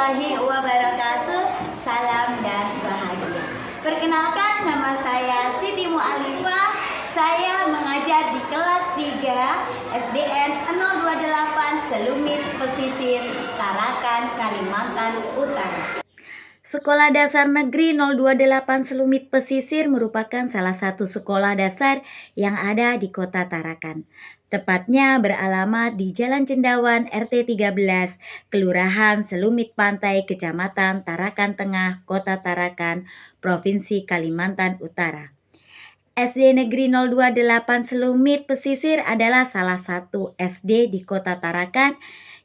warahmatullahi wabarakatuh. Salam dan bahagia. Perkenalkan, nama saya Siti Mu'alifah. Saya mengajar di kelas 3 SDN 028 Selumit Pesisir, Tarakan, Kalimantan Utara. Sekolah Dasar Negeri 028 Selumit Pesisir merupakan salah satu sekolah dasar yang ada di Kota Tarakan. Tepatnya beralamat di Jalan Cendawan RT 13, Kelurahan Selumit Pantai, Kecamatan Tarakan Tengah, Kota Tarakan, Provinsi Kalimantan Utara. SD Negeri 028 Selumit Pesisir adalah salah satu SD di Kota Tarakan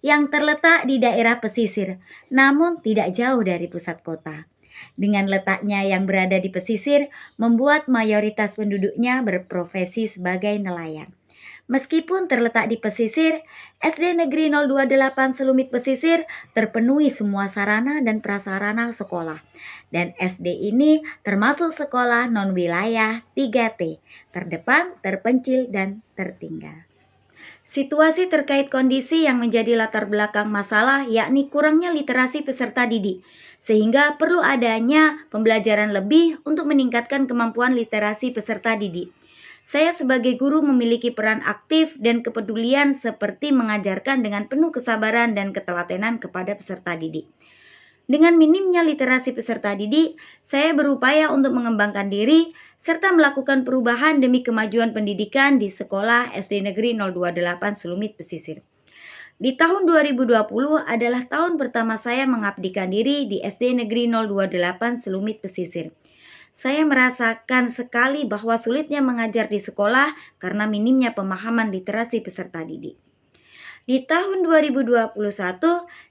yang terletak di daerah pesisir, namun tidak jauh dari pusat kota. Dengan letaknya yang berada di pesisir, membuat mayoritas penduduknya berprofesi sebagai nelayan. Meskipun terletak di pesisir, SD Negeri 028 Selumit Pesisir terpenuhi semua sarana dan prasarana sekolah. Dan SD ini termasuk sekolah non-wilayah 3T, terdepan, terpencil, dan tertinggal. Situasi terkait kondisi yang menjadi latar belakang masalah yakni kurangnya literasi peserta didik, sehingga perlu adanya pembelajaran lebih untuk meningkatkan kemampuan literasi peserta didik. Saya sebagai guru memiliki peran aktif dan kepedulian seperti mengajarkan dengan penuh kesabaran dan ketelatenan kepada peserta didik. Dengan minimnya literasi peserta didik, saya berupaya untuk mengembangkan diri serta melakukan perubahan demi kemajuan pendidikan di sekolah SD Negeri 028 Selumit Pesisir. Di tahun 2020 adalah tahun pertama saya mengabdikan diri di SD Negeri 028 Selumit Pesisir. Saya merasakan sekali bahwa sulitnya mengajar di sekolah karena minimnya pemahaman literasi peserta didik. Di tahun 2021,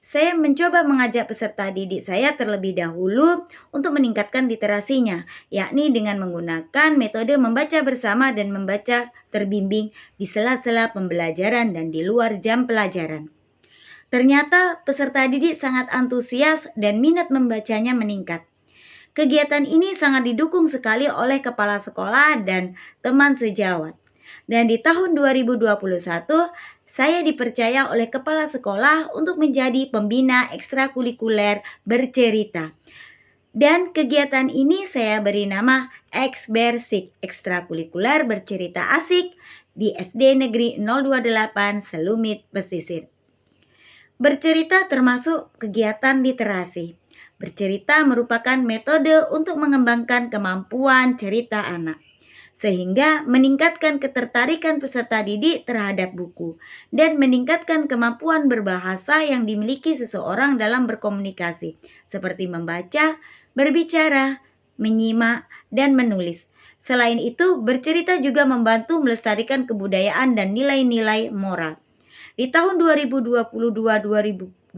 saya mencoba mengajak peserta didik saya terlebih dahulu untuk meningkatkan literasinya, yakni dengan menggunakan metode membaca bersama dan membaca terbimbing di sela-sela pembelajaran dan di luar jam pelajaran. Ternyata peserta didik sangat antusias dan minat membacanya meningkat. Kegiatan ini sangat didukung sekali oleh kepala sekolah dan teman sejawat. Dan di tahun 2021, saya dipercaya oleh kepala sekolah untuk menjadi pembina ekstrakurikuler bercerita. Dan kegiatan ini saya beri nama Eksbersik, ekstrakurikuler bercerita asik di SD Negeri 028 Selumit Pesisir. Bercerita termasuk kegiatan literasi. Bercerita merupakan metode untuk mengembangkan kemampuan cerita anak, sehingga meningkatkan ketertarikan peserta didik terhadap buku dan meningkatkan kemampuan berbahasa yang dimiliki seseorang dalam berkomunikasi, seperti membaca, berbicara, menyimak, dan menulis. Selain itu, bercerita juga membantu melestarikan kebudayaan dan nilai-nilai moral. Di tahun 2022-2023,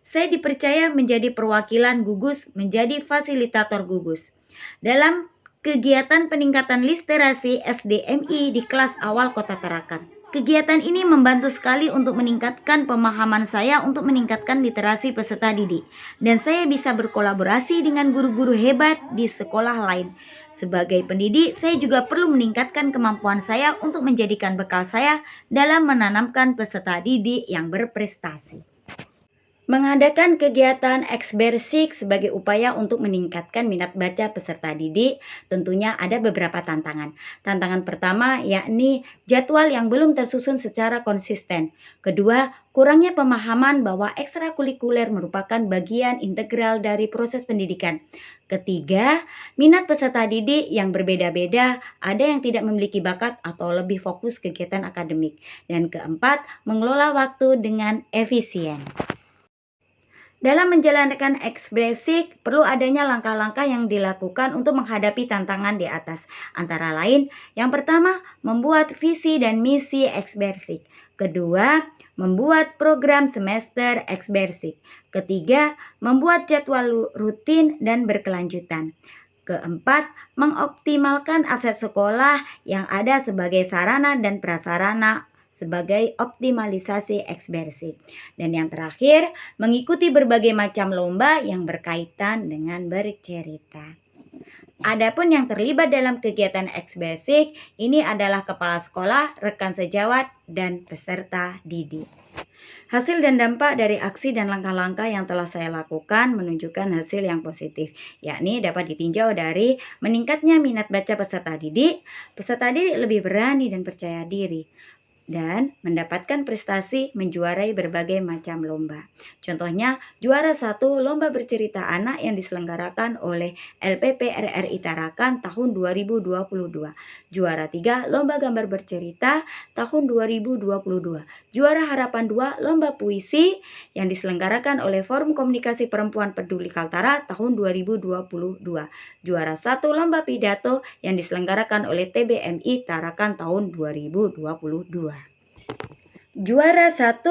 saya dipercaya menjadi perwakilan gugus, menjadi fasilitator gugus dalam kegiatan peningkatan literasi SDMI di kelas awal Kota Tarakan. Kegiatan ini membantu sekali untuk meningkatkan pemahaman saya untuk meningkatkan literasi peserta didik. Dan saya bisa berkolaborasi dengan guru-guru hebat di sekolah lain. Sebagai pendidik, saya juga perlu meningkatkan kemampuan saya untuk menjadikan bekal saya dalam menanamkan peserta didik yang berprestasi. Mengadakan kegiatan Eksbersik sebagai upaya untuk meningkatkan minat baca peserta didik tentunya ada beberapa tantangan. Tantangan pertama yakni jadwal yang belum tersusun secara konsisten. Kedua, kurangnya pemahaman bahwa ekstrakurikuler merupakan bagian integral dari proses pendidikan. Ketiga, minat peserta didik yang berbeda-beda, ada yang tidak memiliki bakat atau lebih fokus kegiatan akademik. Dan keempat, mengelola waktu dengan efisien. Dalam menjalankan Eksbersik, perlu adanya langkah-langkah yang dilakukan untuk menghadapi tantangan di atas. Antara lain, yang pertama, membuat visi dan misi Eksbersik. Kedua, membuat program semester Eksbersik. Ketiga, membuat jadwal rutin dan berkelanjutan. Keempat, mengoptimalkan aset sekolah yang ada sebagai sarana dan prasarana sebagai optimalisasi Eksbersik. Dan yang terakhir, mengikuti berbagai macam lomba yang berkaitan dengan bercerita. Adapun yang terlibat dalam kegiatan Eksbersik ini adalah kepala sekolah, rekan sejawat, dan peserta didik. Hasil dan dampak dari aksi dan langkah-langkah yang telah saya lakukan menunjukkan hasil yang positif, yakni dapat ditinjau dari meningkatnya minat baca peserta didik lebih berani dan percaya diri, dan mendapatkan prestasi menjuarai berbagai macam lomba. Contohnya, juara 1 lomba bercerita anak yang diselenggarakan oleh LPP RRI Tarakan tahun 2022. Juara 3 lomba gambar bercerita tahun 2022. Juara harapan 2 lomba puisi yang diselenggarakan oleh Forum Komunikasi Perempuan Peduli Kaltara tahun 2022. Juara 1 lomba pidato yang diselenggarakan oleh TBMI Tarakan tahun 2022. Juara 1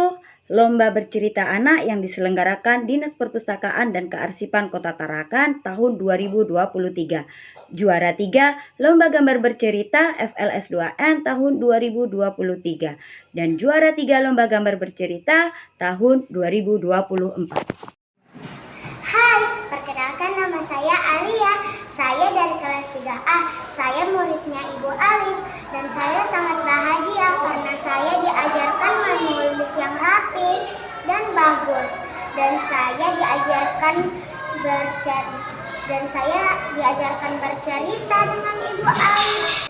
lomba bercerita anak yang diselenggarakan Dinas Perpustakaan dan Kearsipan Kota Tarakan tahun 2023. Juara 3 lomba gambar bercerita FLS 2N tahun 2023. Dan juara 3 lomba gambar bercerita tahun 2024. Hai, perkenalkan nama saya Alia. Saya dari kelas 3A. Saya muridnya Ibu Alif dan saya sangat bahagia karena saya diajarkan menulis yang rapi dan bagus, dan saya diajarkan bercerita dengan Ibu Alif.